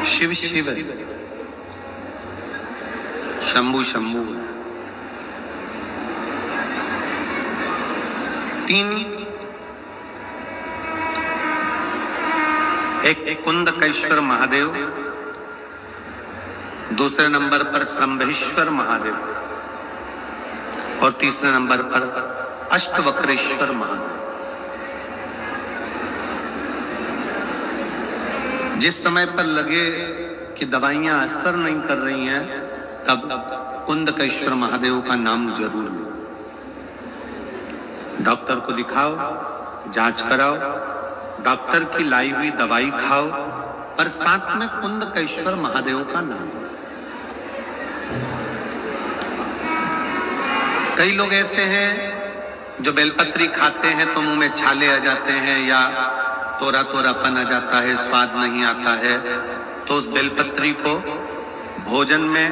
शिव शिव, शंभु शंभु। 3 एक कुंदकेश्वर महादेव, दूसरे नंबर पर श्रंभेश्वर महादेव और तीसरे नंबर पर अष्टवक्रेश्वर महादेव। जिस समय पर लगे कि दवाइयां असर नहीं कर रही हैं, तब कुंदकेश्वर महादेव का नाम जरूर लो। डॉक्टर को दिखाओ, जांच कराओ, डॉक्टर की लाई हुई दवाई खाओ, पर साथ में कुंदकेश्वर महादेव का नाम। कई लोग ऐसे हैं जो बेलपत्री खाते हैं तो मुंह में छाले आ जाते हैं या तोरा तोरापन आ जाता है, स्वाद नहीं आता है, तो उस बेलपत्री को भोजन में,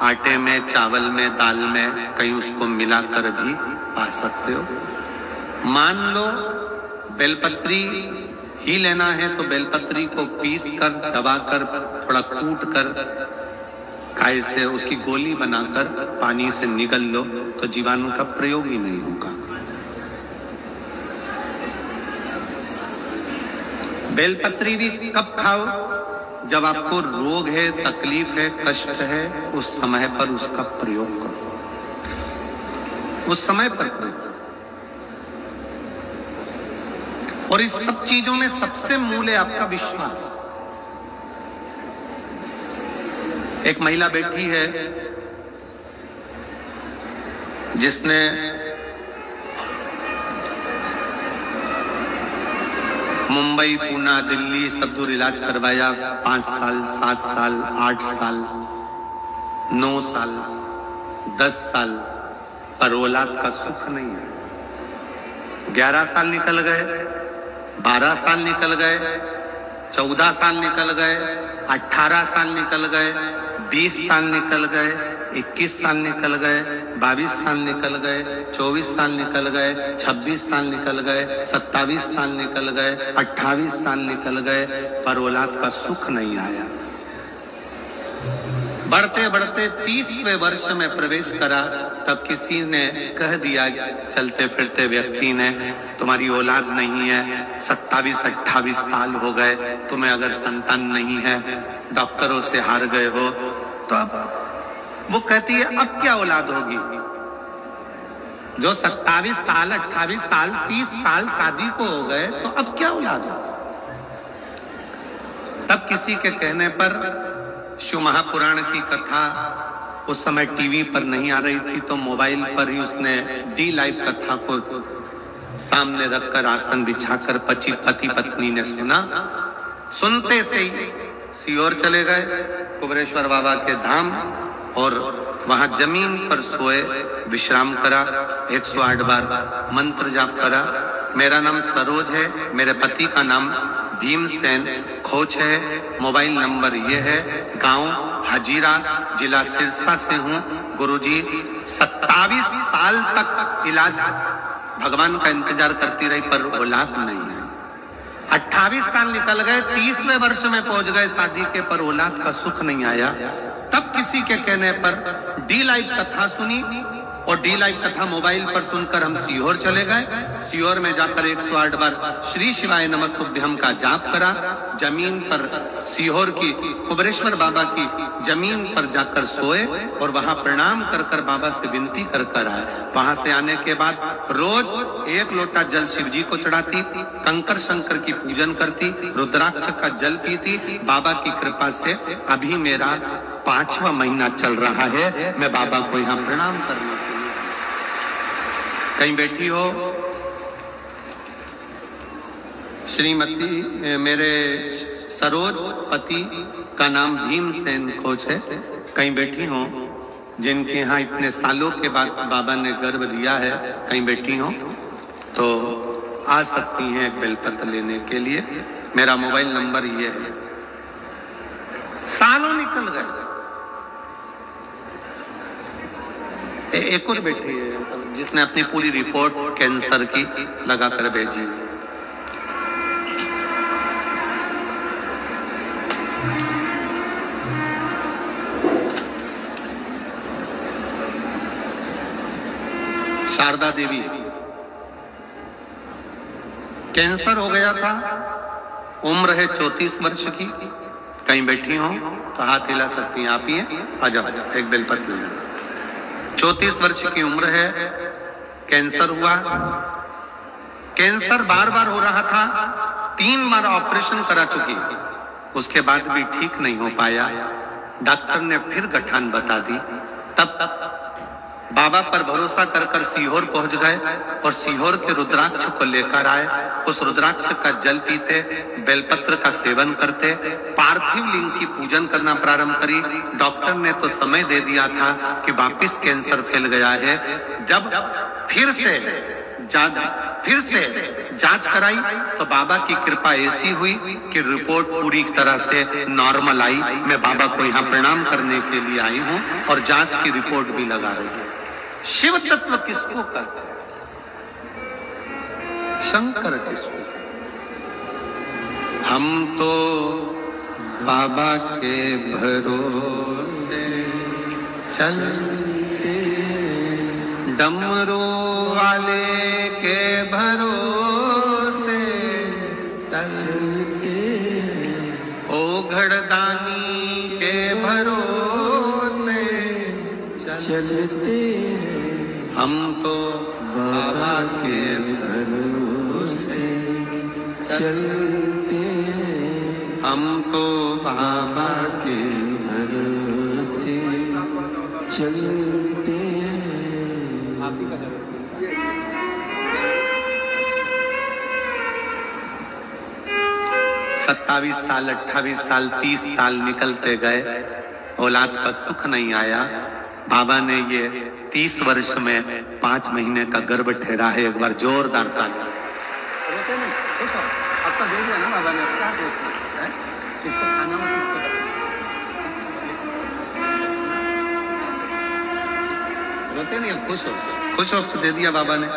आटे में, चावल में, दाल में कहीं उसको मिलाकर भी पा सकते हो। मान लो बेलपत्री ही लेना है तो बेलपत्री को पीस कर, दबाकर, थोड़ा कूट कर, काय से उसकी गोली बनाकर पानी से निगल लो तो जीवाणु का प्रयोग ही नहीं होगा। बेलपत्री भी कब खाओ? जब आपको रोग है, तकलीफ है, कष्ट है, उस समय पर उसका प्रयोग करो, उस समय पर प्रयोग। और इस सब चीजों में सबसे मूल है आपका विश्वास। एक महिला बैठी है जिसने मुंबई, पूना, दिल्ली सब दूर इलाज करवाया। 5 साल, 7 साल, 8 साल, 9 साल, 10 साल, पर औलाद का सुख नहीं है। 11 साल निकल गए, 12 साल निकल गए, 14 साल निकल गए, 18 साल निकल गए, 20 साल निकल गए, 21 साल निकल गए, 22 साल निकल गए, 24 साल निकल गए, 26 साल निकल गए, 27 साल निकल गए, 28 साल निकल गए, पर औलाद का सुख नहीं आया। बढ़ते बढ़ते 30वें वर्ष में प्रवेश करा, तब किसी ने कह दिया, चलते फिरते व्यक्ति ने, तुम्हारी औलाद नहीं है, 27-28 साल हो गए, तुम्हें अगर संतान नहीं है, डॉक्टरों से हार गए हो, तो अब वो कहती है अब क्या औलाद होगी? जो 27 साल, 28 साल, 30 साल शादी को हो गए, तो अब क्या औलाद होगी? तब किसी के कहने पर शिव महापुराण की कथा उस समय टीवी पर नहीं आ रही थी, तो मोबाइल पर ही उसने डी लाइव कथा को सामने रखकर आसन बिछाकर पति पत्नी ने सुना। सुनते से ही सीहोर चले गए, कुबरेश्वर बाबा के धाम, और वहां जमीन पर सोए, विश्राम करा, 108 बार मंत्र जाप करा। मेरा नाम सरोज है, मेरे पति का नाम भीमसेन खोच है, मोबाइल नंबर ये है, गांव हजीरा, जिला सिरसा से हूँ। गुरुजी 27 साल तक इलाज भगवान का इंतजार करती रही, पर औलाद नहीं है। 28 साल निकल गए, 30वें वर्ष में पहुंच गए शादी के, पर औलाद का सुख नहीं आया। तब किसी के कहने पर डी लाइव कथा सुनी, और डी लाइव कथा मोबाइल पर सुनकर हम सीहोर चले गए। सीहोर में जाकर 108 बार श्री शिवाय नमस्तुभ्यम का जाप करा। जमीन पर सीहोर की कुबरेश्वर बाबा की जमीन पर जाकर सोए और वहां प्रणाम कर कर बाबा से विनती कर कर आए। वहां से आने के बाद रोज 1 लोटा जल शिव जी को चढ़ाती, कंकर शंकर की पूजन करती, रुद्राक्ष का जल पीती। बाबा की कृपा से अभी मेरा 5वां महीना चल रहा है। मैं बाबा को यहाँ प्रणाम करना। कहीं बैठी हो श्रीमती, मेरे सरोज पति का नाम भीमसेन खोच है, कहीं बैठी हो जिनके यहाँ इतने सालों के बाद बाबा ने गर्भ दिया है, कहीं बैठी हो तो आ सकती हैं एक बेलपत्र लेने के लिए। मेरा मोबाइल नंबर ये है। सालों निकल गए। एक और बैठी है जिसने अपनी पूरी रिपोर्ट कैंसर की लगाकर भेजी है। शारदा देवी, कैंसर हो गया था, उम्र है 34 वर्ष की। कहीं बैठी हो तो हाथ हिला सकती हैं, आप ही हैं, आ जाओ एक बेलपत्र ले जाओ। 34 वर्ष की उम्र है, कैंसर हुआ। कैंसर बार बार हो रहा था, 3 बार ऑपरेशन करा चुकी, उसके बाद भी ठीक नहीं हो पाया। डॉक्टर ने फिर गठान बता दी। तब बाबा पर भरोसा कर कर सीहोर पहुंच गए और सीहोर के रुद्राक्ष को लेकर आए। उस रुद्राक्ष का जल पीते, बेलपत्र का सेवन करते, पार्थिव लिंग की पूजन करना प्रारंभ करी। डॉक्टर ने तो समय दे दिया था कि वापिस कैंसर फैल गया है। जब फिर से जांच कराई तो बाबा की कृपा ऐसी हुई कि रिपोर्ट पूरी तरह से नॉर्मल आई। मैं बाबा को यहाँ प्रणाम करने के लिए आई हूँ और जांच की रिपोर्ट भी लगा रही हूँ। शिव तत्व किसको कहते हैं? शंकर किसको? हम तो बाबा के भरोसे चलते, डमरू वाले के भरोसे चलते, ओ घड़दानी के भरोसे चलते, हम तो बाबा के भरोसे चलते, हम तो बाबा के भरोसे चलते। 27 साल, 28 साल, 30 साल निकलते गए, औलाद का सुख नहीं आया। बाबा ने ये 30 वर्ष में 5 महीने का गर्भ ठहरा है। एक बार जोरदार ताली। आपका दे दिया ना बाबा ने, क्या है? किसको खाना में किसको? रोते नहीं, खुश हो तो दे दिया बाबा ने।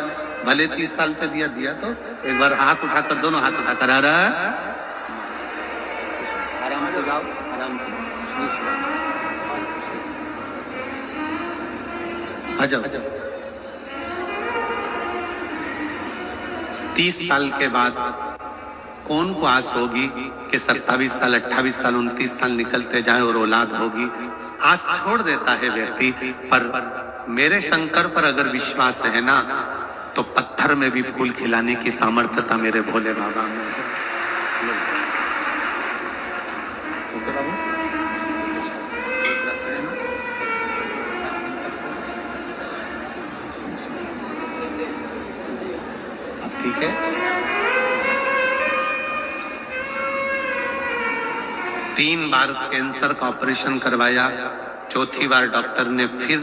भले 30 साल पे दिया तो एक बार हाथ उठाकर, दोनों हाथ उठाकर आ रहा है। आराम से जाओ, आराम से आ जाओ। 30 साल के बाद कौन को आस होगी कि 27 साल, 28 साल, 29 साल निकलते जाए और औलाद होगी? आस छोड़ देता है व्यक्ति। पर मेरे शंकर पर अगर विश्वास है ना, तो पत्थर में भी फूल खिलाने की सामर्थ्यता मेरे भोले बाबा में है। ठीक है, 3 बार कैंसर का ऑपरेशन करवाया, चौथी बार डॉक्टर ने फिर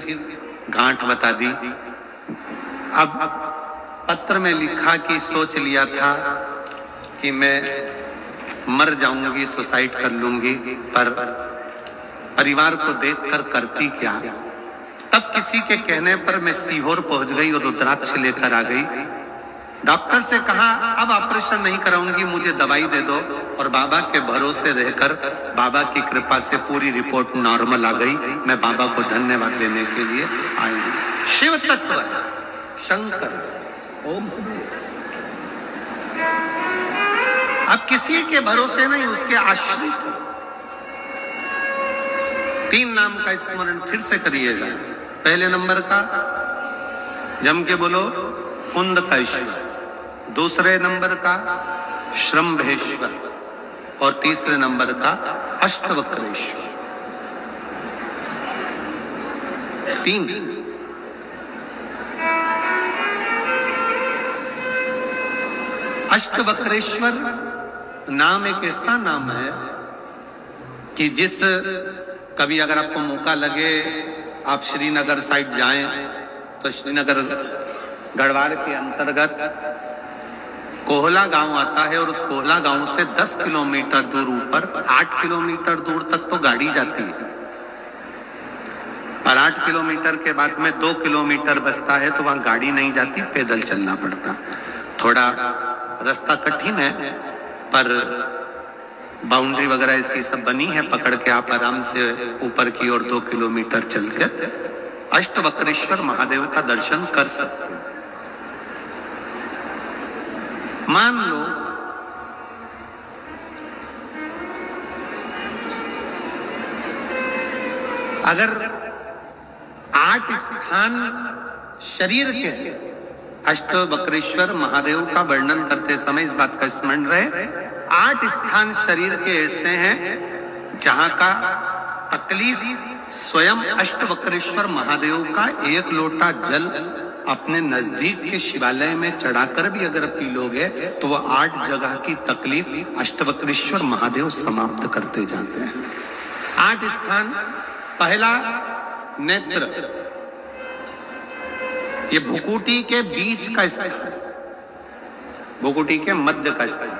गांठ बता दी। अब पत्र में लिखा कि सोच लिया था कि मैं मर जाऊंगी, सुसाइड कर लूंगी, पर परिवार को देखकर करती क्या। तब किसी के कहने पर मैं सीहोर पहुंच गई और रुद्राक्ष लेकर आ गई। डॉक्टर से कहा अब ऑपरेशन नहीं कराऊंगी, मुझे दवाई दे दो। और बाबा के भरोसे रहकर बाबा की कृपा से पूरी रिपोर्ट नॉर्मल आ गई। मैं बाबा को धन्यवाद देने के लिए आई हूँ। शिव तत्व है, शंकर, ओम। अब किसी के भरोसे नहीं, उसके आश्रित हो। 3 नाम का स्मरण फिर से करिएगा। पहले नंबर का जम के बोलो कुंद का ईश्वर, दूसरे नंबर का श्रम्भेश्वर और तीसरे नंबर का अष्टवक्रेश्वर। 3 अष्टवक्रेश्वर नाम एक ऐसा नाम है कि जिस कभी अगर आपको मौका लगे, आप श्रीनगर साइड जाएं तो श्रीनगर गढ़वाल के अंतर्गत कोहला गांव आता है और उस कोहला गांव से 10 किलोमीटर दूर ऊपर 8 किलोमीटर दूर तक तो गाड़ी जाती है, और 8 किलोमीटर के बाद में 2 किलोमीटर बचता है तो वहां गाड़ी नहीं जाती, पैदल चलना पड़ता। थोड़ा रास्ता कठिन है, पर बाउंड्री वगैरह ऐसी सब बनी है, पकड़ के आप आराम से ऊपर की ओर 2 किलोमीटर चल के अष्टवक्रेश्वर महादेव का दर्शन कर सकते हैं। मान लो अगर 8 स्थान शरीर के अष्टवक्रेश्वर महादेव का वर्णन करते समय इस बात का स्मरण रहे, 8 स्थान शरीर के ऐसे हैं जहां का तकलीफ स्वयं अष्टवक्रेश्वर महादेव का 1 लोटा जल अपने नजदीक के शिवालय में चढ़ाकर भी अगर पी लोगे तो वह 8 जगह की तकलीफ अष्टवक्रेश्वर महादेव समाप्त करते जाते हैं। 8 स्थान, पहला नेत्र, ये भुकुटी के बीच का स्थान, भुकुटी के मध्य का स्थान।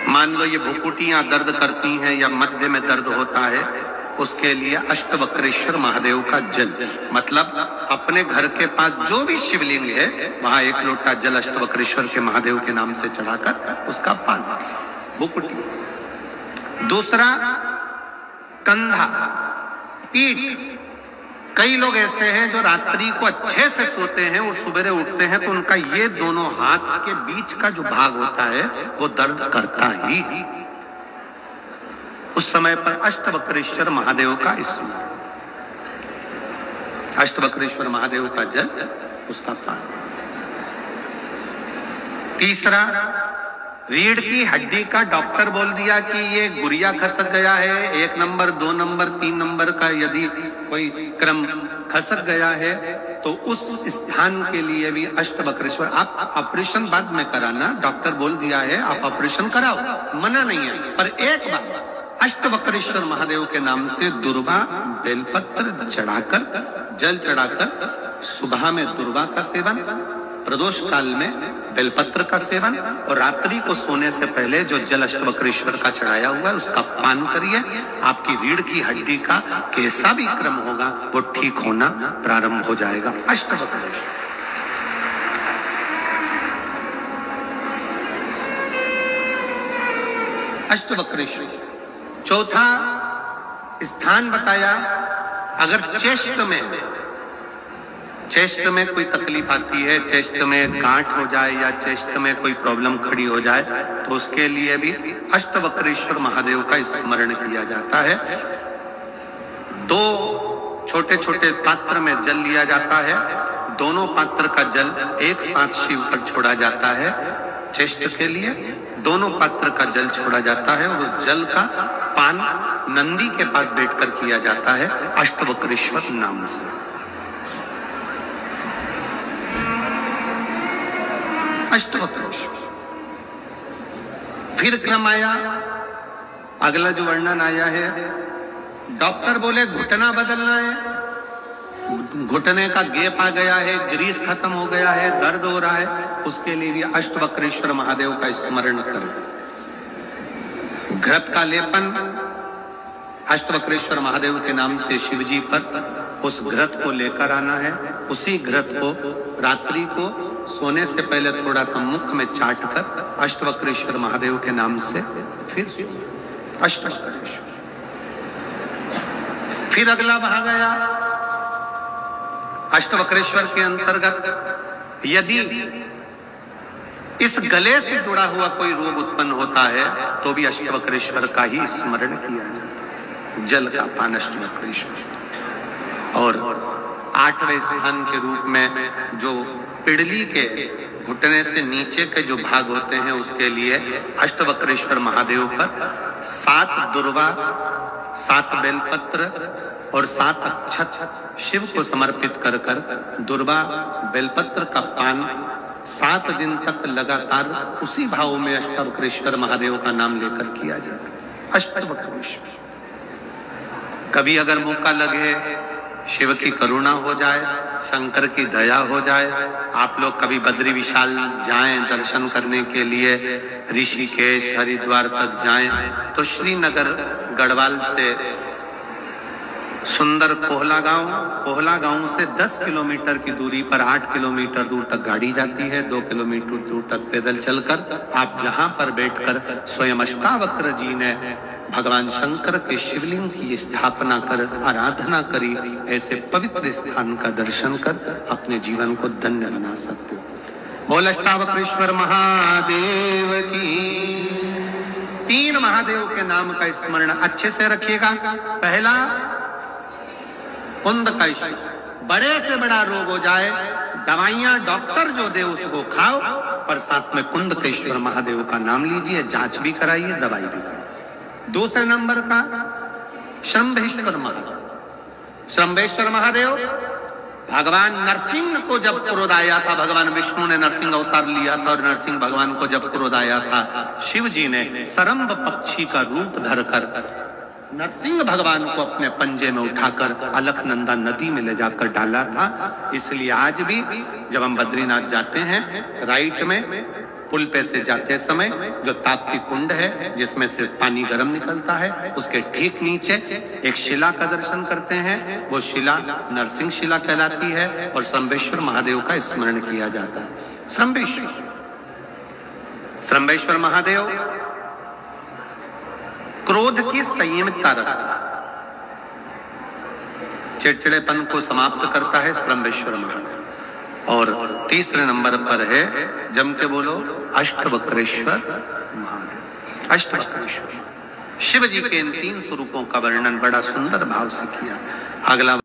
मान लो ये भुकुटियां दर्द करती हैं या मध्य में दर्द होता है, उसके लिए अष्टवक्रेश्वर महादेव का जल, मतलब अपने घर के पास जो भी शिवलिंग है वहां 1 लोटा जल अष्टवक्रेश्वर के महादेव के नाम से चढ़ाकर उसका पान, भुकुटी। दूसरा कंधा, पीठ। कई लोग ऐसे हैं जो रात्रि को अच्छे से सोते हैं और सुबह उठते हैं तो उनका ये दोनों हाथ के बीच का जो भाग होता है वो दर्द करता ही। उस समय पर अष्टवक्रेश्वर महादेव का स्मरण, अष्टवक्रेश्वर महादेव का जल, उसका पान। तीसरा, रीढ़ की हड्डी का डॉक्टर बोल दिया कि ये गुरिया खसक गया है, 1 नंबर 2 नंबर 3 नंबर का यदि कोई क्रम खसक गया है तो उस स्थान के लिए भी अष्टवक्रेश्वर। आप ऑपरेशन बाद में कराना, डॉक्टर बोल दिया है आप ऑपरेशन कराओ, मना नहीं है, पर एक बार अष्टवक्रेश्वर महादेव के नाम से दुर्वा बेलपत्र चढ़ाकर, जल चढ़ाकर, सुबह में दुर्वा का सेवन, प्रदोष काल में बेलपत्र का सेवन और रात्रि को सोने से पहले जो जल अष्टवक्रेश्वर का चढ़ाया हुआ है उसका पान करिए। आपकी रीढ़ की हड्डी का कैसा भी क्रम होगा वो ठीक होना प्रारंभ हो जाएगा। अष्टवक्रेश्वर, अष्टवक्रेश्वर। चौथा स्थान बताया, अगर चेस्ट में कोई तकलीफ आती है, चेस्ट में गांठ हो जाए या चेस्ट में कोई प्रॉब्लम खड़ी हो जाए तो उसके लिए भी अष्टवक्रेश्वर महादेव का स्मरण किया जाता है। 2 छोटे छोटे पात्र में जल लिया जाता है, दोनों पात्र का जल एक साथ शिव पर छोड़ा जाता है। चेस्ट के लिए दोनों पात्र का जल छोड़ा जाता है और उस जल का पान नंदी के पास बैठकर किया जाता है अष्टवक्रेश्वर नाम से। अष्टवक्रेश्वर। फिर क्रम आया, अगला जो वर्णन आया है, डॉक्टर बोले घुटना बदलना है, घुटने का गैप आ गया है, ग्रीस खत्म हो गया है, दर्द हो रहा है, उसके लिए भी अष्टवक्रेश्वर महादेव का स्मरण करें। घृत का लेपन अष्टवक्रेश्वर महादेव के नाम से शिवजी पर उस घृत को लेकर आना है। उसी घृत को रात्रि को सोने से पहले थोड़ा सा मुख में चाट कर अष्टवक्रेश्वर महादेव के नाम से फिर अष्टवक्रेश्वर। फिर अगला भाग गया अष्टवक्रेश्वर के अंतर्गत यदि इस गले से जुड़ा हुआ कोई रोग उत्पन्न होता है तो भी अष्टवक्रेश्वर का ही स्मरण किया जाता है। जल का पान अष्टवक्रेश्वर। और 8वें स्थान के रूप में जो पिड़ली के घुटने से नीचे के जो भाग होते हैं उसके लिए अष्टवक्रेश्वर महादेव पर 7 दुर्वा, 7 बेलपत्र और 7 अक्षत शिव को समर्पित कर दुर्वा बेलपत्र का पान 7 दिन तक लगातार उसी भाव में अष्टवक्रेश्वर महादेव का नाम लेकर किया जाता है। अष्टवक्रेश्वर। कभी अगर मौका लगे, शिव की करुणा हो जाए, शंकर की दया हो जाए, आप लोग कभी बद्री विशाल जाएं दर्शन करने के लिए, ऋषिकेश हरिद्वार तक जाएं तो श्रीनगर गढ़वाल से सुंदर कोहला गांव से 10 किलोमीटर की दूरी पर 8 किलोमीटर दूर तक गाड़ी जाती है, 2 किलोमीटर दूर तक पैदल चलकर आप जहां पर बैठकर स्वयं अष्टावक्र जी ने भगवान शंकर के शिवलिंग की स्थापना कर आराधना करी, ऐसे पवित्र स्थान का दर्शन कर अपने जीवन को धन्य बना सकते हो। बोल अष्टावक्रेश्वर महादेव की। 3 महादेव के नाम का स्मरण अच्छे से रखिएगा। पहला कुंदकेश, बड़े से बड़ा रोग हो जाए, दवाइयां डॉक्टर जो दे उसको खाओ, पर साथ में कुंदकेश्वर महादेव का नाम लीजिए, जांच भी कराइए, दवाई भी कराइए। दूसरे नंबर का श्रंभेश्वर महादेव। श्रंभेश्वर महादेव भगवान नरसिंह को जब क्रोध आया था, भगवान विष्णु ने नरसिंह अवतार लिया था और नरसिंह भगवान को जब क्रोध आया था, शिव जी ने सरम्ब पक्षी का रूप धरकर नरसिंह भगवान को अपने पंजे में उठाकर अलकनंदा नदी में ले जाकर डाला था। इसलिए आज भी जब हम बद्रीनाथ जाते हैं, राइट में पुल पे से जाते समय जो ताप्ती कुंड है जिसमें से पानी गर्म निकलता है, उसके ठीक नीचे एक शिला का दर्शन करते हैं। वो शिला नरसिंह शिला कहलाती है और श्रंभेश्वर महादेव का स्मरण किया जाता है। श्रंभेश्वर महादेव क्रोध की संयमितता रखता, चिड़चिड़ेपन को समाप्त करता है श्रंभेश्वर महादेव। और तीसरे नंबर पर है, जम के बोलो, अष्टवक्रेश्वर महादेव। अष्टवक्रेश्वर शिव जी के इन 3 स्वरूपों का वर्णन बड़ा सुंदर भाव से किया। अगला